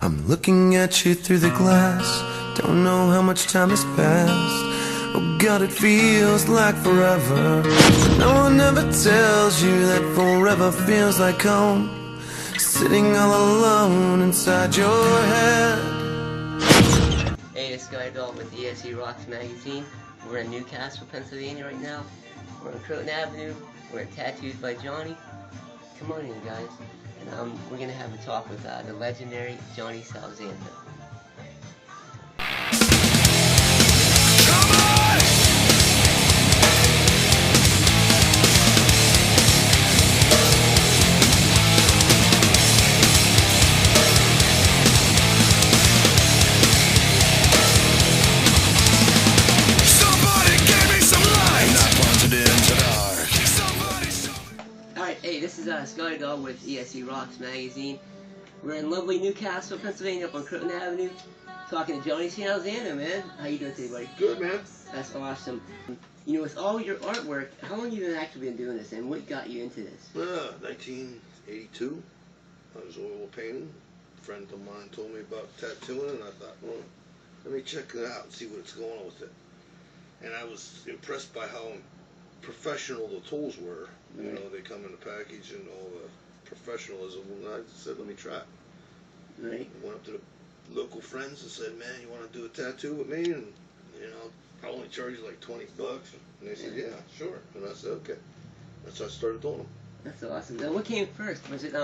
I'm looking at you through the glass. Don't know how much time has passed. Oh God, it feels like forever. But no one ever tells you that forever feels like home. Sitting all alone inside your head. Hey, this guy Dalton with ESE Rocks Magazine. We're in Newcastle, Pennsylvania right now. We're on Croton Avenue. We're at Tattoos by Johnny. Come on in, guys. And we're going to have a talk with the legendary Johnny Salzano. Alright, hey, this is Scotty Dog with ESE Rocks Magazine. We're in lovely Newcastle, Pennsylvania, up on Croton Avenue, talking to Johnny Salzano, man. How you doing today, buddy? Good, man. That's awesome. You know, with all your artwork, how long have you actually been doing this, and what got you into this? 1982. I was oil painting. A friend of mine told me about tattooing, and I thought, well, let me check it out and see what's going on with it. And I was impressed by how professional the tools were. You know, they come in a package and all the professionalism. And I said, let me try it. Right. I went up to the local friends and said, man, you want to do a tattoo with me? And, you know, I only charge you like $20. And they said, yeah, sure. And I said, okay. That's how I started doing them. That's awesome. Now, what came first? Was it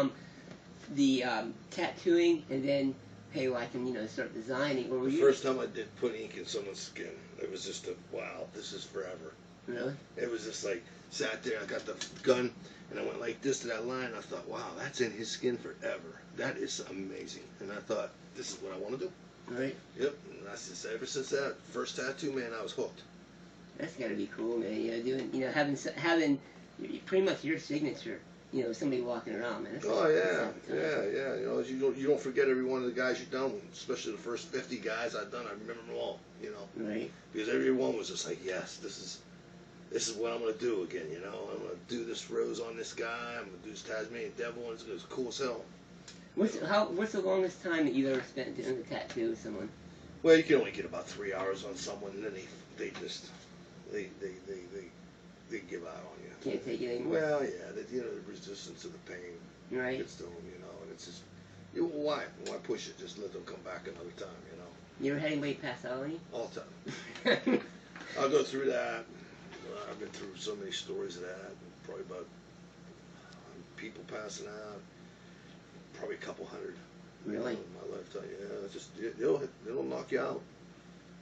the tattooing, and then, hey, well, I can, you know, start designing? Or were The you first time I did put ink in someone's skin, it was just a, wow, this is forever. Really? It was just like, sat there, I got the gun, and I went like this to that line, I thought, wow, that's in his skin forever. That is amazing. And I thought, this is what I want to do. Right. Yep. And I just, ever since that first tattoo, man, I was hooked. That's gotta be cool, man. You know, doing, you know, having pretty much your signature. You know, somebody walking around, man. That's Oh yeah. You know, you don't forget every one of the guys you've done with, especially the first 50 guys I've done. I remember them all. You know, right. Because every one was just like, yes, this is what I'm gonna do again. You know, I'm gonna do this rose on this guy. I'm gonna do this Tasmanian devil, and it's cool as hell. What's the longest time that you've ever spent doing a tattoo with someone? Well, you can only get about 3 hours on someone, and then they just they give out on you. Can't take it anymore. Well, yeah, you know, the resistance to the pain Right. gets to them, you know, and it's just, why push it? Just let them come back another time, you know. You ever had anybody pass out on you? All the time. I'll go through that. I've been through so many stories of that. Probably about people passing out. Probably a couple hundred. Really? In my lifetime, yeah. It's just it'll knock you out.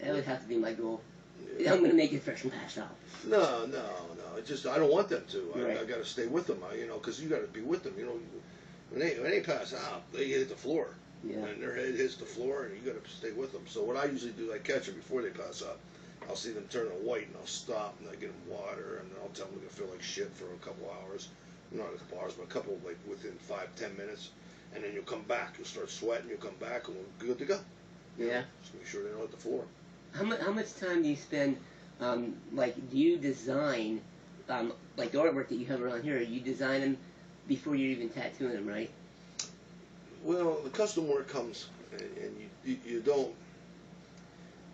That would have to be my goal. Yeah. I'm gonna make this person pass out. No. It's just I don't want them to. Right. I got to stay with them. You know, because you got to be with them. You know, when they pass out, they hit the floor. Yeah. And their head hits the floor, and you got to stay with them. So what I usually do, I catch them before they pass out. I'll see them turn white, and I'll stop, and I get them water, and I'll tell them they're gonna feel like shit for a couple hours. Not a couple hours, but a couple, like within 5-10 minutes. And then you'll come back. You'll start sweating. You'll come back, and we're good to go. Yeah. Just make sure they don't hit the floor. How much time do you spend? Like, do you design, like the artwork that you have around here? You design them before you're even tattooing them, right? Well, the custom work comes, and you don't.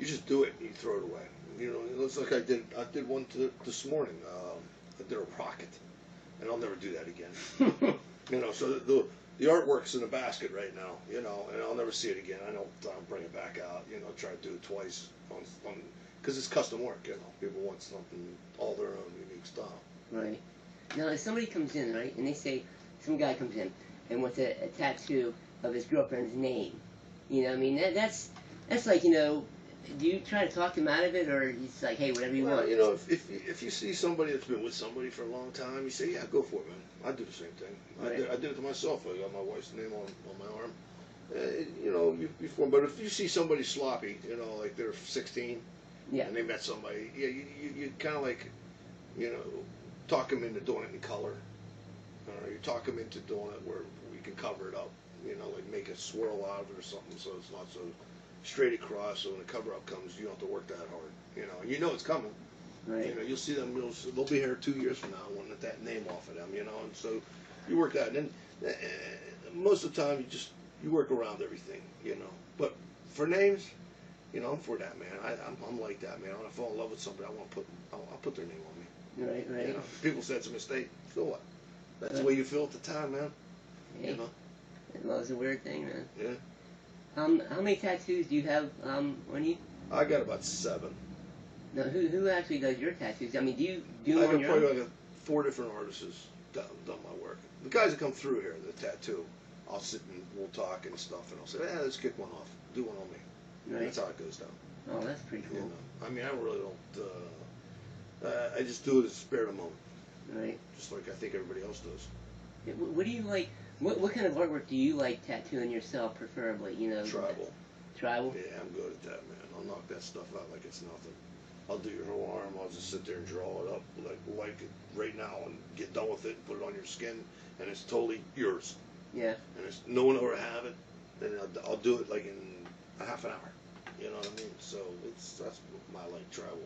You just do it and you throw it away. You know, it looks like I did one this morning. I did a rocket, and I'll never do that again. You know, so the artwork's in the basket right now. You know, and I'll never see it again. I don't bring it back out. You know, try to do it twice on because it's custom work. You know, people want something all their own unique style. Right. Now, if somebody comes in, right, and they say some guy comes in and wants a tattoo of his girlfriend's name, you know, I mean that's like, you know. Do you try to talk him out of it, or it's like, hey, whatever you want? You know, if you see somebody that's been with somebody for a long time, you say, yeah, go for it, man. I do the same thing. Right. I did it to myself. I got my wife's name on my arm. You know, before. But if you see somebody sloppy, you know, like they're 16, yeah, and they met somebody, yeah, you kind of like, you know, talk them into doing it in color. You talk them into doing it where we can cover it up. You know, like make a swirl out of it or something, so it's not so straight across, so when the cover-up comes, you don't have to work that hard, you know, and you know it's coming. Right. You know, you'll see them, they'll be here 2 years from now wanting that name off of them, you know, and so you work that, and then most of the time you just you work around everything, you know. But for names, you know, I'm for that, man. I'm like that, man. When I fall in love with somebody, I'll put their name on me. Right, right. You know, people say it's a mistake. So what? That's the way you feel at the time, man. Hey, You know. well, it's a weird thing, man. Yeah. How many tattoos do you have on you? I got about 7. No, who actually does your tattoos? I mean, do you do I them on got your probably own? like 4 different artists done my work. The guys that come through here, the tattoo, I'll sit and we'll talk and stuff, and I'll say, let's kick one off. Do one on me. Right. That's how it goes down. Oh, that's pretty You cool. know? I mean, I really don't. I just do it at the spare of the moment, Right. just like I think everybody else does. Yeah, what do you like? What kind of artwork do you like tattooing yourself, preferably? You know. Tribal. Tribal. Yeah, I'm good at that, man. I'll knock that stuff out like it's nothing. I'll do your whole arm. I'll just sit there and draw it up like it right now and get done with it and put it on your skin, and it's totally yours. Yeah. And it's, no one will ever have it. And I'll do it like in a half an hour. You know what I mean? So that's my like tribal.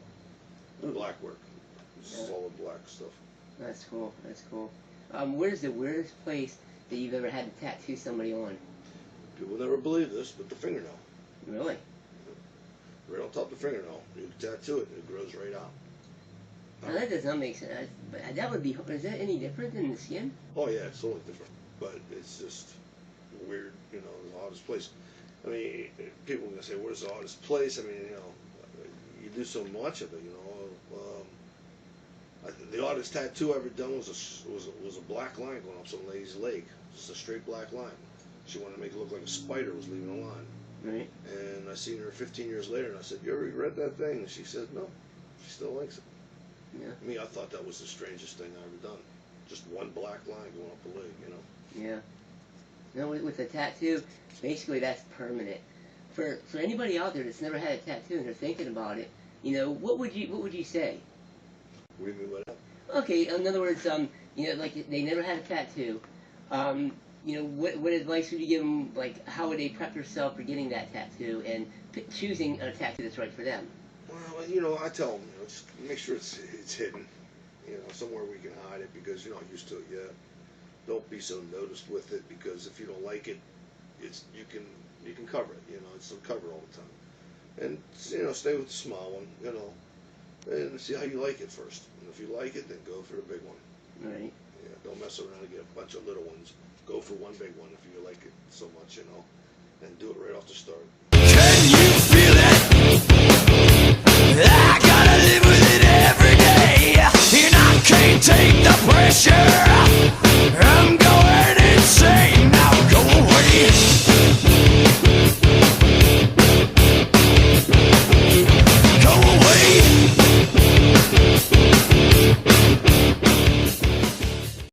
The black work. It's solid black stuff. That's cool. That's cool. Where's the weirdest place that you've ever had to tattoo somebody on? People never believe this, but the fingernail. Really? Right on top of the fingernail. You tattoo it and it grows right out. Now, that does not make sense. But that would be. Is that any different than the skin? Oh yeah, it's totally different. But it's just weird, you know, the oddest place. I mean, people are gonna say, "Where's the oddest place?" I mean, you know, you do so much of it, you know. The oddest tattoo I ever done was a black line going up some lady's leg, just a straight black line. She wanted to make it look like a spider was leaving a line. Right. And I seen her 15 years later, and I said, "You ever read that thing?" And she said, "No." She still likes it. Yeah. Me, I thought that was the strangest thing I ever done. Just one black line going up the leg, you know. Yeah. No, with a tattoo, basically that's permanent. For anybody out there that's never had a tattoo and they're thinking about it, you know, what would you say? What do you mean by that? Okay, in other words, you know, like they never had a tattoo. You know, what advice would you give them? Like, how would they prep themselves for getting that tattoo and choosing a tattoo that's right for them? Well, you know, I tell them, you know, just make sure it's hidden, you know, somewhere we can hide it because you're not used to it yet. Don't be so noticed with it because if you don't like it, you can cover it. You know, it's covered all the time. And you know, stay with the small one, you know, and see how you like it first. And if you like it, then go for the big one. Right. Yeah, don't mess around and get a bunch of little ones. Go for one big one if you like it so much, you know, and do it right off the start. Can you feel it? I gotta live with it every day, and I can't take the pressure. I'm going insane now. Go away.